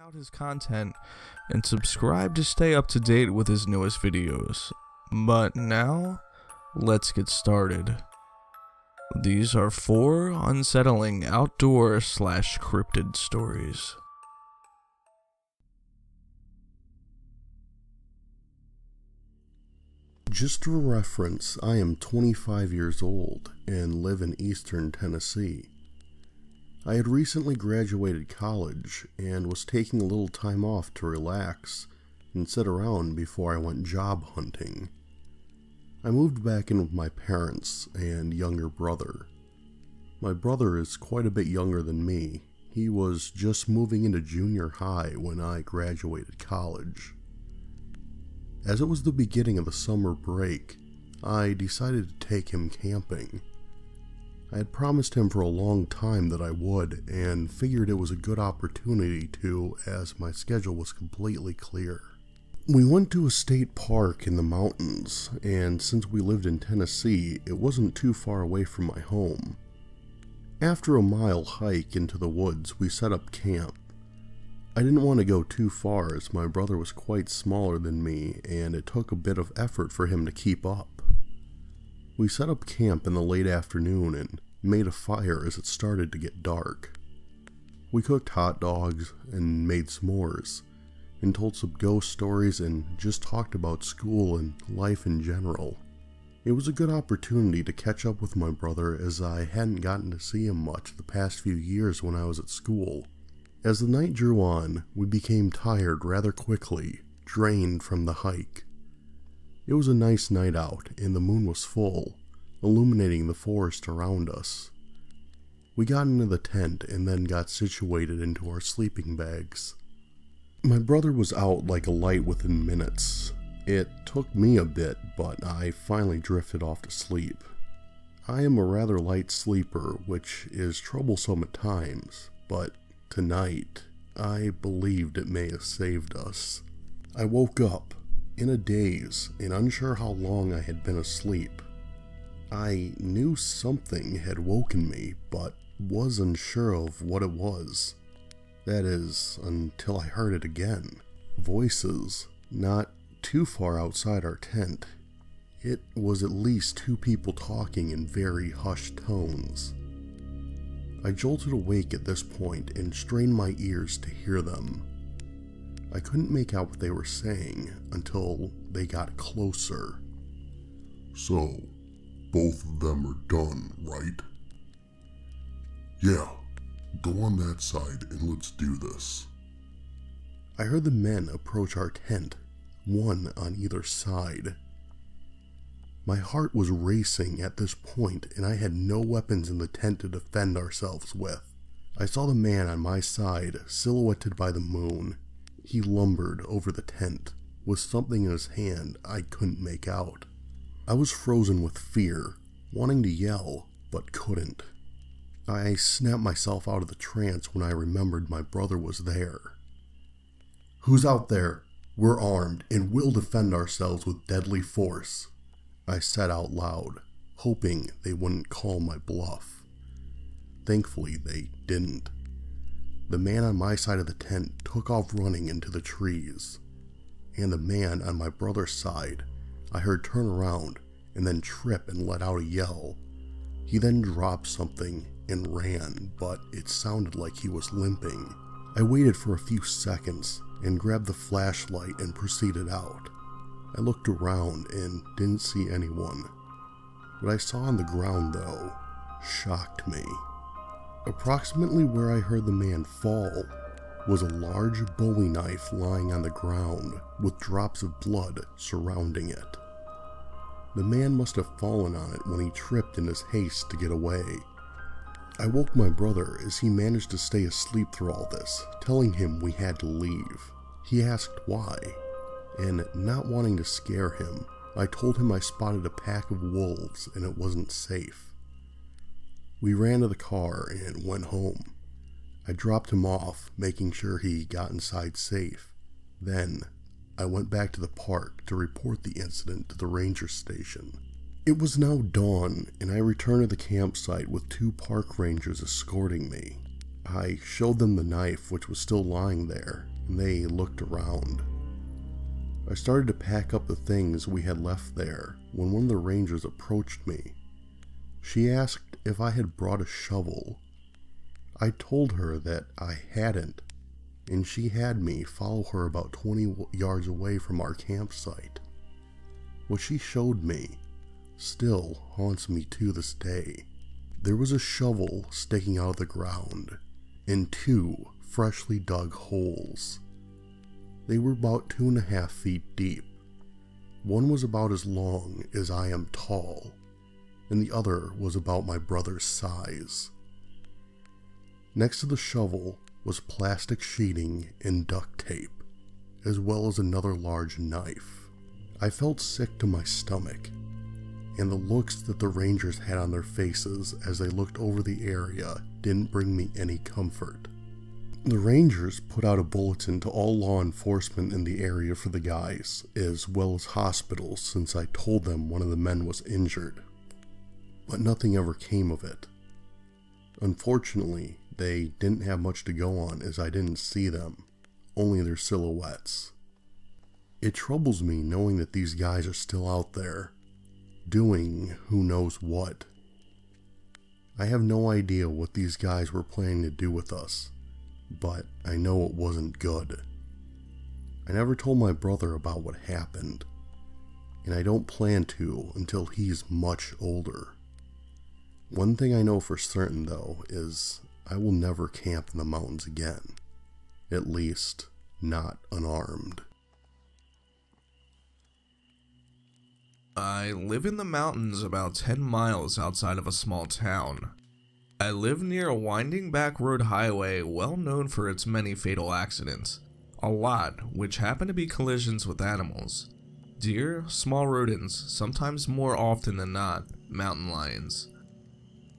out his content and subscribe to stay up to date with his newest videos. But now, let's get started. These are 4 unsettling outdoor/cryptid stories. Just for reference, I am 25 years old and live in eastern Tennessee. I had recently graduated college and was taking a little time off to relax and sit around before I went job hunting. I moved back in with my parents and younger brother. My brother is quite a bit younger than me. He was just moving into junior high when I graduated college. As it was the beginning of the summer break, I decided to take him camping. I had promised him for a long time that I would, and figured it was a good opportunity to, as my schedule was completely clear. We went to a state park in the mountains, and since we lived in Tennessee, it wasn't too far away from my home. After a mile hike into the woods, we set up camp. I didn't want to go too far as my brother was quite smaller than me, and it took a bit of effort for him to keep up. We set up camp in the late afternoon and made a fire as it started to get dark. We cooked hot dogs and made s'mores, and told some ghost stories and just talked about school and life in general. It was a good opportunity to catch up with my brother as I hadn't gotten to see him much the past few years when I was at school. As the night drew on, we became tired rather quickly, drained from the hike. It was a nice night out, and the moon was full, illuminating the forest around us. We got into the tent and then got situated into our sleeping bags. My brother was out like a light within minutes. It took me a bit, but I finally drifted off to sleep. I am a rather light sleeper, which is troublesome at times, but tonight, I believed it may have saved us. I woke up in a daze and unsure how long I had been asleep. I knew something had woken me, but was unsure of what it was. That is, until I heard it again. Voices, not too far outside our tent. It was at least 2 people talking in very hushed tones. I jolted awake at this point and strained my ears to hear them. I couldn't make out what they were saying until they got closer. So, both of them are done, right? Yeah, go on that side and let's do this. I heard the men approach our tent, one on either side. My heart was racing at this point, and I had no weapons in the tent to defend ourselves with. I saw the man on my side, silhouetted by the moon. He lumbered over the tent, with something in his hand I couldn't make out. I was frozen with fear, wanting to yell, but couldn't. I snapped myself out of the trance when I remembered my brother was there. "Who's out there? We're armed, and we'll defend ourselves with deadly force," I said out loud, hoping they wouldn't call my bluff. Thankfully, they didn't. The man on my side of the tent took off running into the trees, and the man on my brother's side I heard turn around and then trip and let out a yell. He then dropped something and ran, but it sounded like he was limping. I waited for a few seconds and grabbed the flashlight and proceeded out. I looked around and didn't see anyone. What I saw on the ground, though, shocked me. Approximately where I heard the man fall was a large bowie knife lying on the ground with drops of blood surrounding it. The man must have fallen on it when he tripped in his haste to get away. I woke my brother as he managed to stay asleep through all this, telling him we had to leave. He asked why, and not wanting to scare him, I told him I spotted a pack of wolves and it wasn't safe. We ran to the car and went home. I dropped him off, making sure he got inside safe. Then, I went back to the park to report the incident to the ranger station. It was now dawn, and I returned to the campsite with 2 park rangers escorting me. I showed them the knife, which was still lying there, They looked around. I started to pack up the things we had left there when one of the rangers approached me. She asked if I had brought a shovel. I told her that I hadn't, and she had me follow her about 20 yards away from our campsite. What she showed me still haunts me to this day. There was a shovel sticking out of the ground, and 2 freshly dug holes. They were about 2.5 feet deep. One was about as long as I am tall, and the other was about my brother's size. Next to the shovel was plastic sheeting and duct tape, as well as another large knife. I felt sick to my stomach, and the looks that the rangers had on their faces as they looked over the area didn't bring me any comfort. The rangers put out a bulletin to all law enforcement in the area for the guys, as well as hospitals, since I told them one of the men was injured. But nothing ever came of it. Unfortunately, they didn't have much to go on as I didn't see them, only their silhouettes. It troubles me knowing that these guys are still out there, doing who knows what. I have no idea what these guys were planning to do with us, but I know it wasn't good. I never told my brother about what happened, and I don't plan to until he's much older. One thing I know for certain though is I will never camp in the mountains again, at least not unarmed. I live in the mountains about 10 miles outside of a small town. I live near a winding back road highway well known for its many fatal accidents, a lot which happen to be collisions with animals. Deer, small rodents, sometimes more often than not, mountain lions.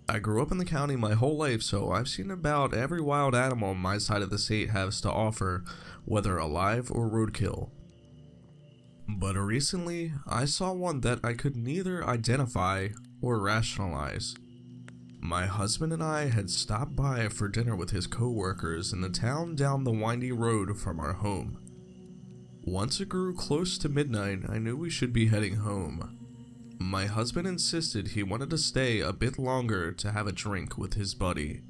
I grew up in the county my whole life, so I've seen about every wild animal my side of the state has to offer, whether alive or roadkill. But recently, I saw one that I could neither identify or rationalize. My husband and I had stopped by for dinner with his co-workers in the town down the windy road from our home. Once it grew close to midnight, I knew we should be heading home. My husband insisted he wanted to stay a bit longer to have a drink with his buddy.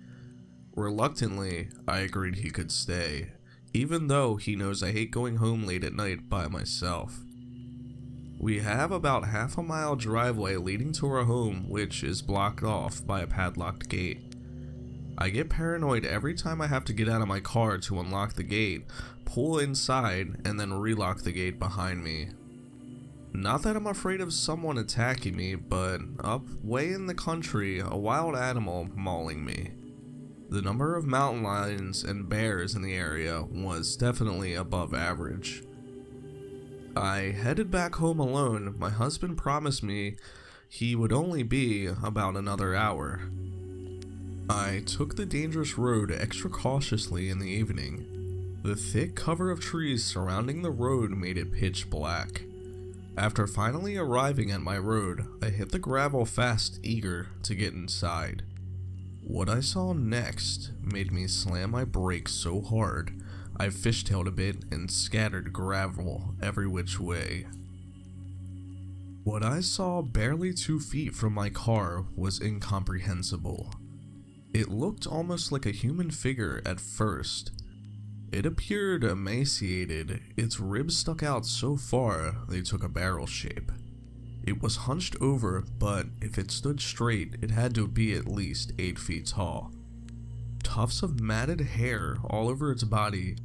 Reluctantly, I agreed he could stay, even though he knows I hate going home late at night by myself. We have about half a mile driveway leading to our home, which is blocked off by a padlocked gate. I get paranoid every time I have to get out of my car to unlock the gate, pull inside, and then relock the gate behind me. Not that I'm afraid of someone attacking me, but up way in the country, a wild animal mauling me. The number of mountain lions and bears in the area was definitely above average. I headed back home alone. My husband promised me he would only be about another hour. I took the dangerous road extra cautiously in the evening. The thick cover of trees surrounding the road made it pitch black. After finally arriving at my road, I hit the gravel fast, eager to get inside. What I saw next made me slam my brakes so hard I fishtailed a bit and scattered gravel every which way. What I saw barely 2 feet from my car was incomprehensible. It looked almost like a human figure at first. It appeared emaciated, its ribs stuck out so far they took a barrel shape. It was hunched over, but if it stood straight, it had to be at least 8 feet tall. Tufts of matted hair all over its body.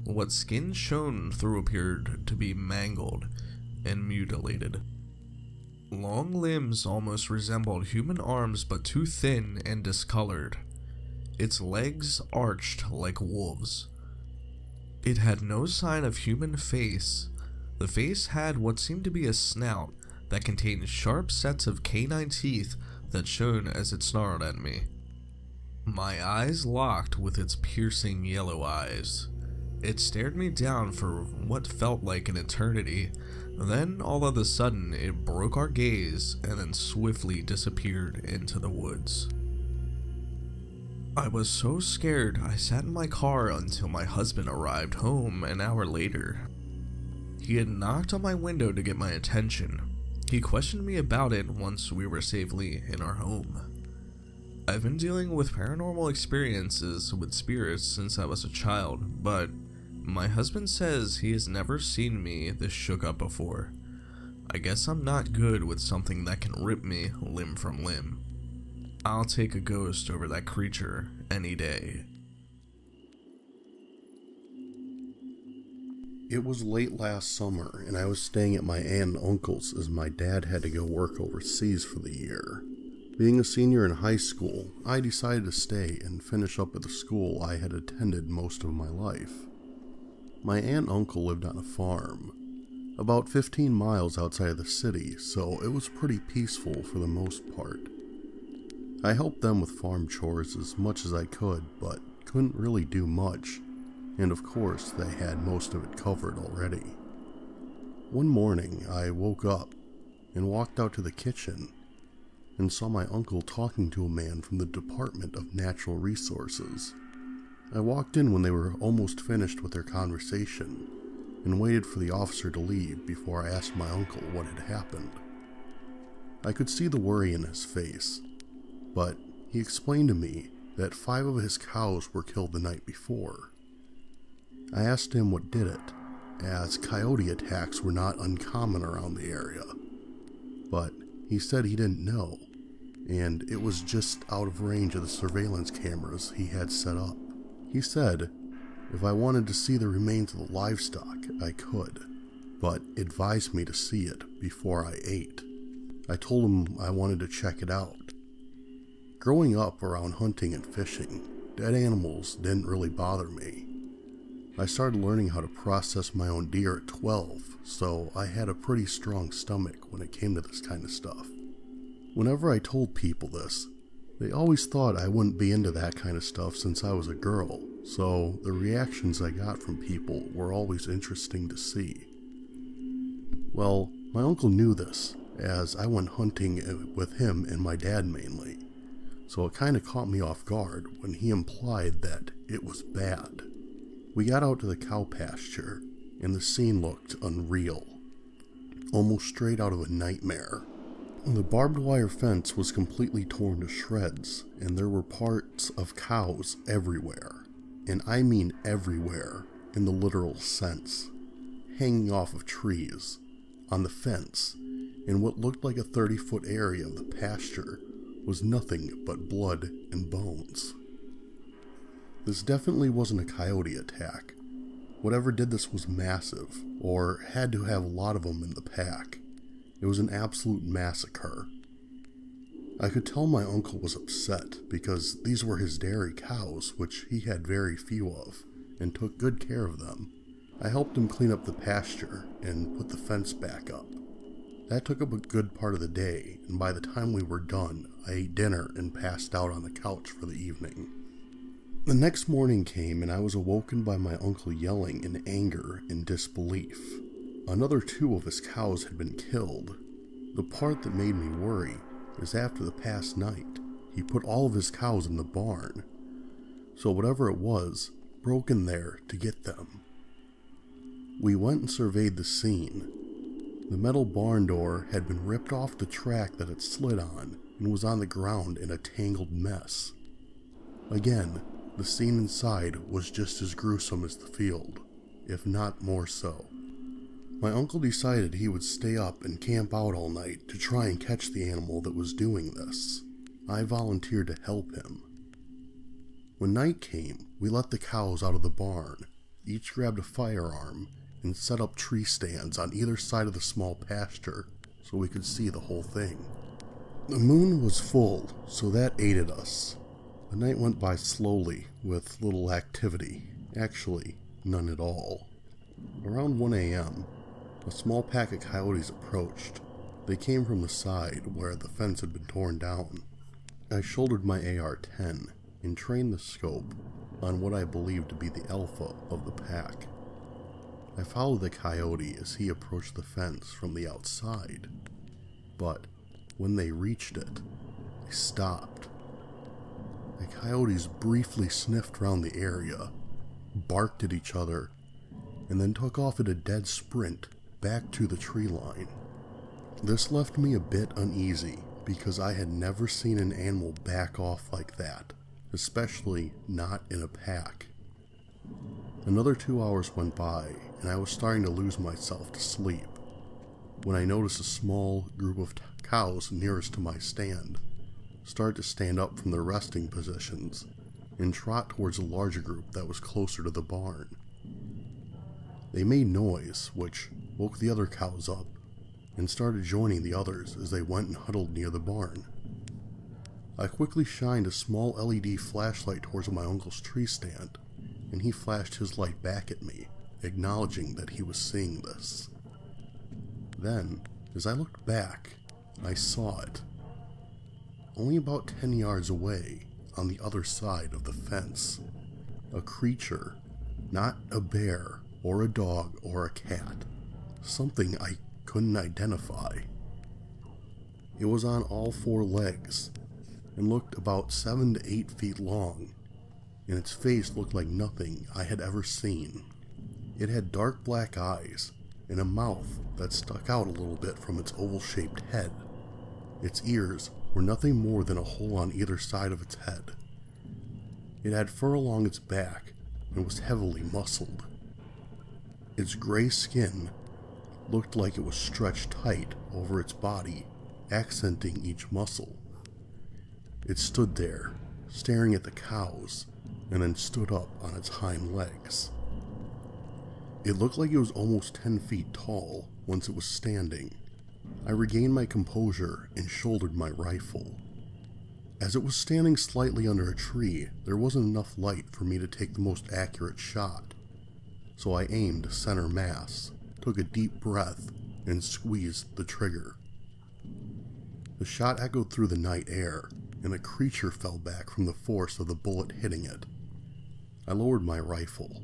What skin shone through appeared to be mangled and mutilated. Long limbs almost resembled human arms, but too thin and discolored. Its legs arched like wolves. It had no sign of human face. The face had what seemed to be a snout that contained sharp sets of canine teeth that shone as it snarled at me. My eyes locked with its piercing yellow eyes. It stared me down for what felt like an eternity. Then, all of a sudden, it broke our gaze and then swiftly disappeared into the woods. I was so scared I sat in my car until my husband arrived home an hour later. He had knocked on my window to get my attention. He questioned me about it once we were safely in our home. I've been dealing with paranormal experiences with spirits since I was a child, but my husband says he has never seen me this shook up before. I guess I'm not good with something that can rip me limb from limb. I'll take a ghost over that creature any day. It was late last summer, and I was staying at my aunt and uncle's as my dad had to go work overseas for the year. Being a senior in high school, I decided to stay and finish up at the school I had attended most of my life. My aunt and uncle lived on a farm, about 15 miles outside of the city, so it was pretty peaceful for the most part. I helped them with farm chores as much as I could, but couldn't really do much, and of course they had most of it covered already. One morning I woke up and walked out to the kitchen and saw my uncle talking to a man from the Department of Natural Resources. I walked in when they were almost finished with their conversation and waited for the officer to leave before I asked my uncle what had happened. I could see the worry in his face, but he explained to me that 5 of his cows were killed the night before. I asked him what did it, as coyote attacks were not uncommon around the area, but he said he didn't know, and it was just out of range of the surveillance cameras he had set up. He said if I wanted to see the remains of the livestock, I could, but advised me to see it before I ate. I told him I wanted to check it out. Growing up around hunting and fishing, dead animals didn't really bother me. I started learning how to process my own deer at 12, so I had a pretty strong stomach when it came to this kind of stuff. Whenever I told people this, they always thought I wouldn't be into that kind of stuff since I was a girl, so the reactions I got from people were always interesting to see. Well, my uncle knew this, as I went hunting with him and my dad mainly, so it kind of caught me off guard when he implied that it was bad. We got out to the cow pasture, and the scene looked unreal, almost straight out of a nightmare. The barbed wire fence was completely torn to shreds, and there were parts of cows everywhere, and I mean everywhere in the literal sense, hanging off of trees, on the fence, in what looked like a 30-foot area of the pasture was nothing but blood and bones. This definitely wasn't a coyote attack. Whatever did this was massive, or had to have a lot of them in the pack. It was an absolute massacre. I could tell my uncle was upset because these were his dairy cows, which he had very few of, and took good care of them. I helped him clean up the pasture and put the fence back up. That took up a good part of the day, and by the time we were done, I ate dinner and passed out on the couch for the evening. The next morning came and I was awoken by my uncle yelling in anger and disbelief. Another 2 of his cows had been killed. The part that made me worry is after the past night, he put all of his cows in the barn. So whatever it was, broke in there to get them. We went and surveyed the scene. The metal barn door had been ripped off the track that it slid on and was on the ground in a tangled mess. Again, the scene inside was just as gruesome as the field, if not more so. My uncle decided he would stay up and camp out all night to try and catch the animal that was doing this. I volunteered to help him. When night came, we let the cows out of the barn, each grabbed a firearm, and set up tree stands on either side of the small pasture so we could see the whole thing. The moon was full, so that aided us. The night went by slowly with little activity, actually none at all. Around 1 a.m., a small pack of coyotes approached. They came from the side where the fence had been torn down. I shouldered my AR-10 and trained the scope on what I believed to be the alpha of the pack. I followed the coyote as he approached the fence from the outside, but when they reached it, they stopped. the coyotes briefly sniffed around the area, barked at each other, and then took off at a dead sprint back to the tree line. This left me a bit uneasy because I had never seen an animal back off like that, especially not in a pack. Another 2 hours went by and I was starting to lose myself to sleep when I noticed a small group of cows nearest to my stand start to stand up from their resting positions and trot towards a larger group that was closer to the barn. They made noise, which woke the other cows up and started joining the others as they went and huddled near the barn. I quickly shined a small LED flashlight towards my uncle's tree stand, and he flashed his light back at me, acknowledging that he was seeing this. Then, as I looked back, I saw it. Only about 10 yards away, on the other side of the fence, a creature, not a bear or a dog or a cat, something I couldn't identify. It was on all 4 legs and looked about 7 to 8 feet long, and its face looked like nothing I had ever seen. It had dark black eyes and a mouth that stuck out a little bit from its oval-shaped head. Its ears were nothing more than a hole on either side of its head. It had fur along its back and was heavily muscled. Its gray skin looked like it was stretched tight over its body, accenting each muscle. It stood there, staring at the cows, and then stood up on its hind legs. It looked like it was almost 10 feet tall once it was standing. I regained my composure and shouldered my rifle. As it was standing slightly under a tree, there wasn't enough light for me to take the most accurate shot, so I aimed center mass, took a deep breath, and squeezed the trigger. The shot echoed through the night air, and the creature fell back from the force of the bullet hitting it. I lowered my rifle,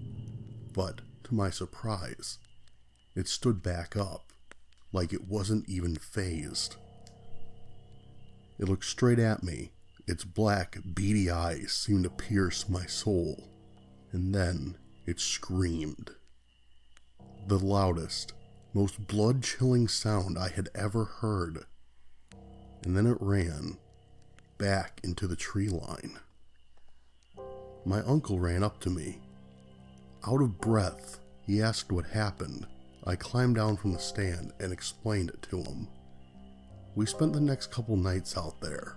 but, to my surprise, it stood back up, like it wasn't even fazed. It looked straight at me. Its black, beady eyes seemed to pierce my soul, and then it screamed. The loudest, most blood-chilling sound I had ever heard, and then it ran back into the tree line. My uncle ran up to me. Out of breath, he asked what happened. I climbed down from the stand and explained it to him. We spent the next couple nights out there,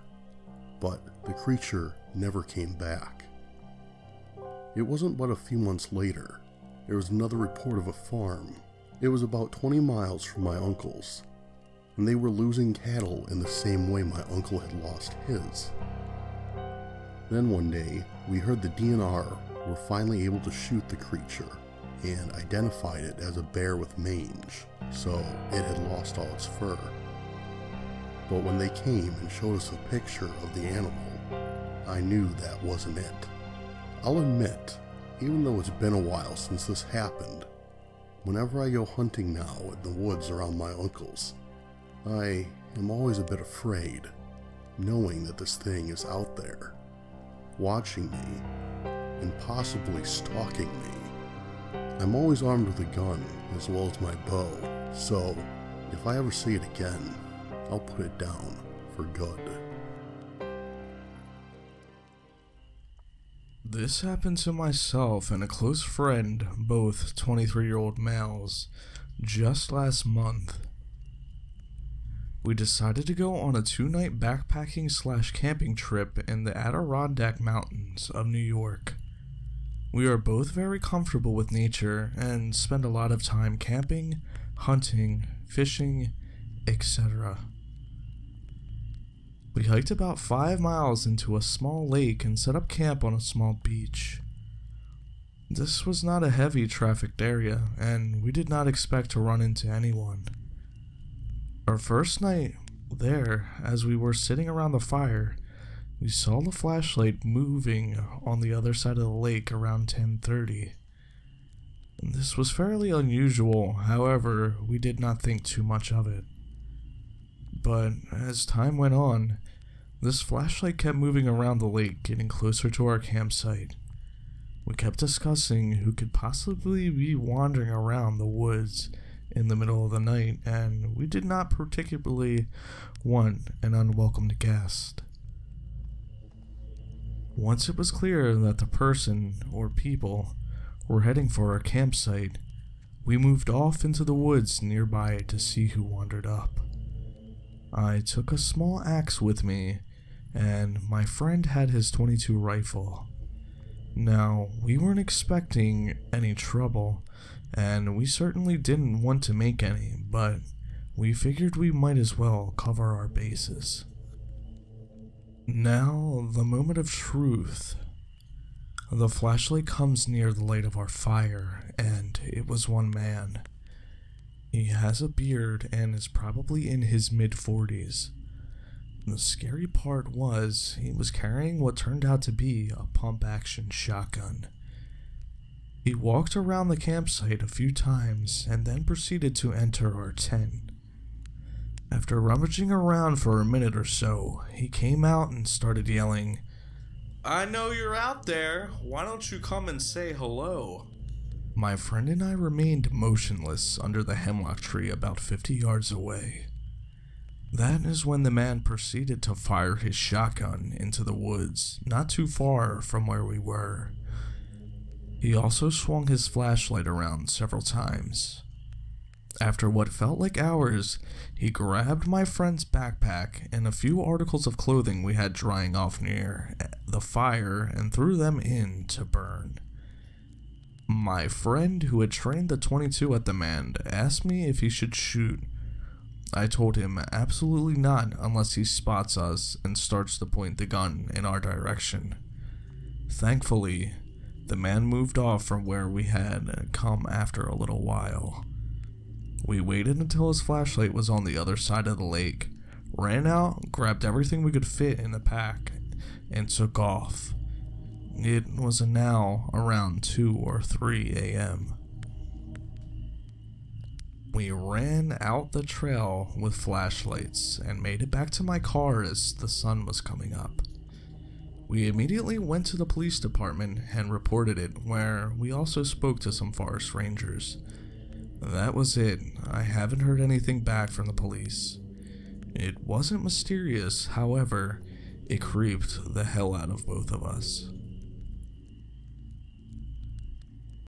but the creature never came back. It wasn't but a few months later, there was another report of a farm. It was about 20 miles from my uncle's, and they were losing cattle in the same way my uncle had lost his. Then one day, we heard the DNR were finally able to shoot the creature and identified it as a bear with mange, so it had lost all its fur. But when they came and showed us a picture of the animal, I knew that wasn't it. I'll admit, even though it's been a while since this happened, whenever I go hunting now in the woods around my uncle's, I am always a bit afraid, knowing that this thing is out there, watching me, and possibly stalking me. I'm always armed with a gun as well as my bow, so if I ever see it again, I'll put it down for good. This happened to myself and a close friend, both 23-year-old males, just last month. We decided to go on a 2-night backpacking/camping trip in the Adirondack Mountains of New York. We are both very comfortable with nature and spend a lot of time camping, hunting, fishing, etc. We hiked about 5 miles into a small lake and set up camp on a small beach. This was not a heavy trafficked area, and we did not expect to run into anyone. Our first night there, as we were sitting around the fire, we saw the flashlight moving on the other side of the lake around 10:30. This was fairly unusual, however, we did not think too much of it. But as time went on, This flashlight kept moving around the lake, getting closer to our campsite. We kept discussing who could possibly be wandering around the woods in the middle of the night, and we did not particularly want an unwelcomed guest. Once it was clear that the person or people were heading for our campsite, we moved off into the woods nearby to see who wandered up. I took a small axe with me, and my friend had his .22 rifle. Now, we weren't expecting any trouble, and we certainly didn't want to make any, but we figured we might as well cover our bases. Now, the moment of truth. The flashlight comes near the light of our fire, and it was one man. He has a beard and is probably in his mid-40s. The scary part was, he was carrying what turned out to be a pump-action shotgun. He walked around the campsite a few times and then proceeded to enter our tent. After rummaging around for a minute or so, he came out and started yelling, "I know you're out there. Why don't you come and say hello?" My friend and I remained motionless under the hemlock tree about 50 yards away. That is when the man proceeded to fire his shotgun into the woods, not too far from where we were. He also swung his flashlight around several times. After what felt like hours, he grabbed my friend's backpack and a few articles of clothing we had drying off near the fire and threw them in to burn. My friend, who had trained the .22 at the man, asked me if he should shoot. I told him absolutely not unless he spots us and starts to point the gun in our direction. Thankfully, the man moved off from where we had come after a little while. We waited until his flashlight was on the other side of the lake, ran out, grabbed everything we could fit in the pack, and took off. It was now around 2 or 3 a.m. We ran out the trail with flashlights and made it back to my car as the sun was coming up. We immediately went to the police department and reported it, where we also spoke to some forest rangers. That was it. I haven't heard anything back from the police. It wasn't mysterious, however, it creeped the hell out of both of us.